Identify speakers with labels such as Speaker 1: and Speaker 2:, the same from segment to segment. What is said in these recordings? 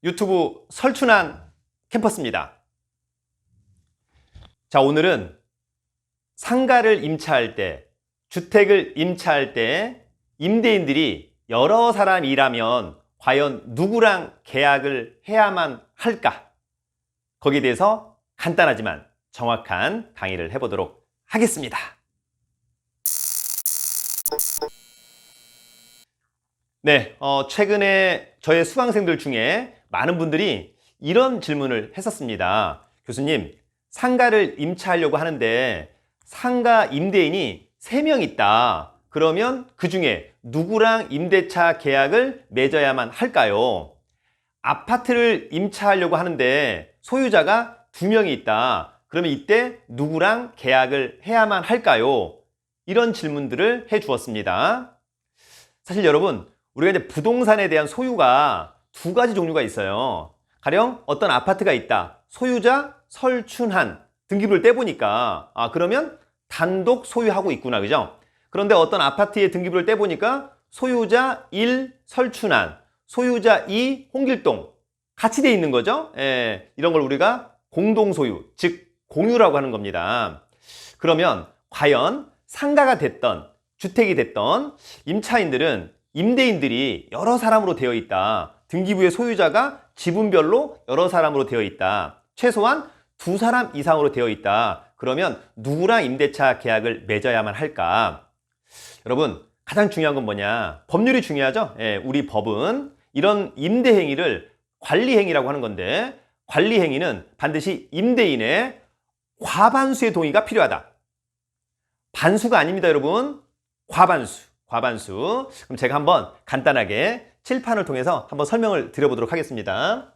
Speaker 1: 유튜브 설춘한 캠퍼스입니다. 자, 오늘은 상가를 임차할 때, 주택을 임차할 때 임대인들이 여러 사람이라면 과연 누구랑 계약을 해야만 할까? 거기에 대해서 간단하지만 정확한 강의를 해보도록 하겠습니다. 네, 최근에 저의 수강생들 중에 많은 분들이 이런 질문을 했었습니다. 교수님, 상가를 임차하려고 하는데 상가 임대인이 3명 있다. 그러면 그 중에 누구랑 임대차 계약을 맺어야만 할까요? 아파트를 임차하려고 하는데 소유자가 2명이 있다. 그러면 이때 누구랑 계약을 해야만 할까요? 이런 질문들을 해 주었습니다. 사실 여러분, 우리가 이제 부동산에 대한 소유가 2가지 종류가 있어요. 가령 어떤 아파트가 있다. 소유자 설춘한 등기부를 떼보니까 그러면 단독 소유하고 있구나, 그죠? 그런데 어떤 아파트의 등기부를 떼보니까 소유자 1 설춘한, 소유자 2 홍길동 같이 돼 있는 거죠. 이런 걸 우리가 공동소유, 즉 공유라고 하는 겁니다. 그러면 과연 상가가 됐던 주택이 됐던 임차인들은 임대인들이 여러 사람으로 되어 있다. 등기부의 소유자가 지분별로 여러 사람으로 되어 있다. 최소한 2사람 이상으로 되어 있다. 그러면 누구랑 임대차 계약을 맺어야만 할까? 여러분, 가장 중요한 건 뭐냐? 법률이 중요하죠? 우리 법은 이런 임대행위를 관리행위라고 하는 건데, 관리행위는 반드시 임대인의 과반수의 동의가 필요하다. 반수가 아닙니다, 여러분. 과반수. 그럼 제가 한번 간단하게 칠판을 통해서 한번 설명을 드려보도록 하겠습니다.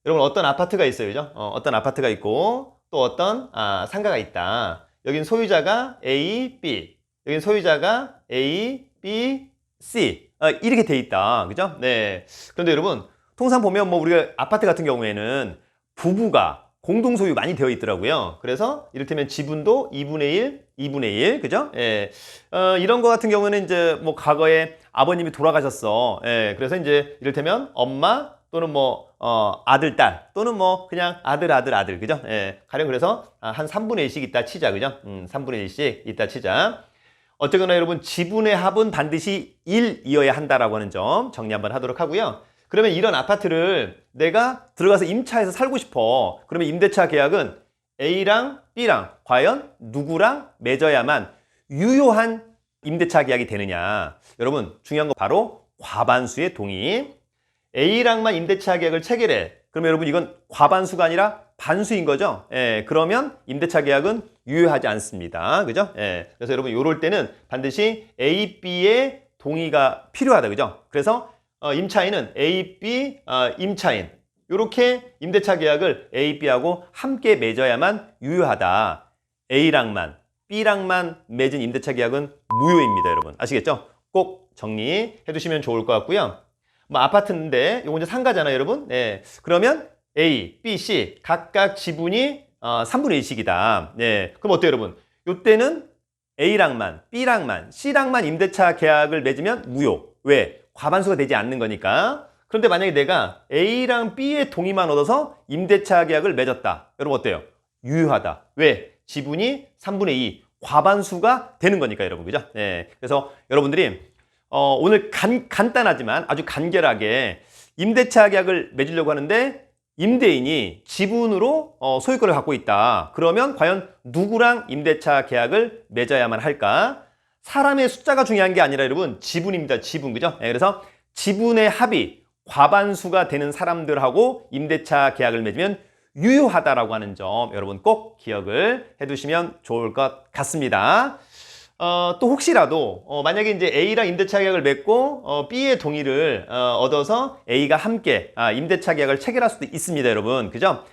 Speaker 1: 여러분, 어떤 아파트가 있어요, 그죠? 어떤 아파트가 있고 또 어떤 상가가 있다. 여긴 소유자가 A, B, 여긴 소유자가 A, B, C 이렇게 돼 있다, 그죠? 네. 그런데 여러분, 통상 보면 뭐 우리가 아파트 같은 경우에는 부부가 공동 소유 많이 되어 있더라고요. 그래서 이를테면 지분도 2분의 1, 2분의 1, 그죠? 이런 거 같은 경우는 이제 뭐 과거에 아버님이 돌아가셨어. 그래서 이제 이를테면 엄마 또는 뭐 아들, 딸 또는 뭐 그냥 아들, 그죠? 가령 그래서 한 3분의 1씩 있다 치자, 그죠? 3분의 1씩 있다 치자. 어쨌거나 여러분, 지분의 합은 반드시 1이어야 한다라고 하는 점 정리 한번 하도록 하고요. 그러면 이런 아파트를 내가 들어가서 임차해서 살고 싶어. 그러면 임대차 계약은 A랑 B랑 과연 누구랑 맺어야만 유효한 임대차 계약이 되느냐. 여러분, 중요한 거 바로 과반수의 동의. A랑만 임대차 계약을 체결해. 그러면 여러분, 이건 과반수가 아니라 반수인 거죠. 그러면 임대차 계약은 유효하지 않습니다. 그죠? 그래서 여러분, 요럴 때는 반드시 A, B의 동의가 필요하다. 그죠? 그래서 임차인은 A, B 임차인 이렇게 임대차 계약을 A, B하고 함께 맺어야만 유효하다. A랑만 B랑만 맺은 임대차 계약은 무효입니다, 여러분. 아시겠죠? 꼭 정리해 두시면 좋을 것 같고요. 뭐 아파트인데 요거 이제 상가잖아요, 여러분. 그러면 A, B, C 각각 지분이 3분의 1씩이다. 그럼 어때요, 여러분? 요때는 A랑만 B랑만 C랑만 임대차 계약을 맺으면 무효. 왜? 과반수가 되지 않는 거니까. 그런데 만약에 내가 A랑 B의 동의만 얻어서 임대차 계약을 맺었다. 여러분 어때요? 유효하다. 왜? 지분이 3분의 2 과반수가 되는 거니까, 여러분. 그죠? 그래서 여러분들이 오늘 간단하지만 아주 간결하게 임대차 계약을 맺으려고 하는데 임대인이 지분으로 소유권을 갖고 있다. 그러면 과연 누구랑 임대차 계약을 맺어야만 할까? 사람의 숫자가 중요한 게 아니라 여러분, 지분입니다. 지분, 그죠? 그래서 지분의 합이 과반수가 되는 사람들하고 임대차 계약을 맺으면 유효하다라고 하는 점 여러분 꼭 기억을 해두시면 좋을 것 같습니다. 또 혹시라도 만약에 이제 A랑 임대차 계약을 맺고 B의 동의를 얻어서 A가 함께 임대차 계약을 체결할 수도 있습니다, 여러분. 그죠?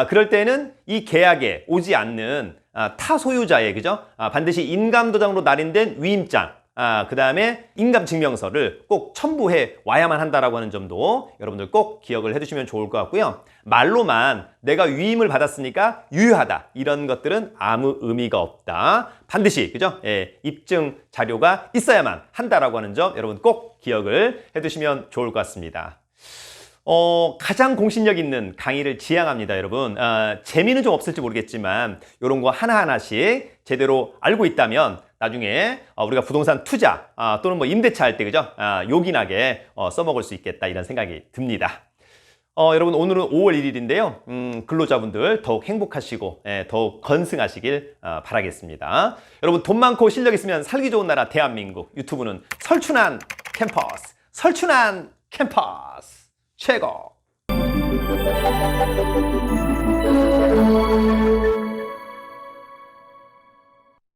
Speaker 1: 그럴 때는 이 계약에 오지 않는 타 소유자의, 그죠? 반드시 인감도장으로 날인된 위임장, 그 다음에 인감증명서를 꼭 첨부해 와야만 한다라고 하는 점도 여러분들 꼭 기억을 해두시면 좋을 것 같고요. 말로만 내가 위임을 받았으니까 유효하다, 이런 것들은 아무 의미가 없다. 반드시, 그죠? 입증 자료가 있어야만 한다라고 하는 점 여러분 꼭 기억을 해두시면 좋을 것 같습니다. 가장 공신력 있는 강의를 지향합니다, 여러분. 재미는 좀 없을지 모르겠지만 이런 거 하나하나씩 제대로 알고 있다면 나중에 우리가 부동산 투자 또는 뭐 임대차 할 때 그죠? 요긴하게 써먹을 수 있겠다 이런 생각이 듭니다. 여러분 오늘은 5월 1일인데요. 근로자분들 더욱 행복하시고 더욱 건승하시길 바라겠습니다. 여러분 돈 많고 실력 있으면 살기 좋은 나라 대한민국 유튜브는 설춘한 캠퍼스 최고!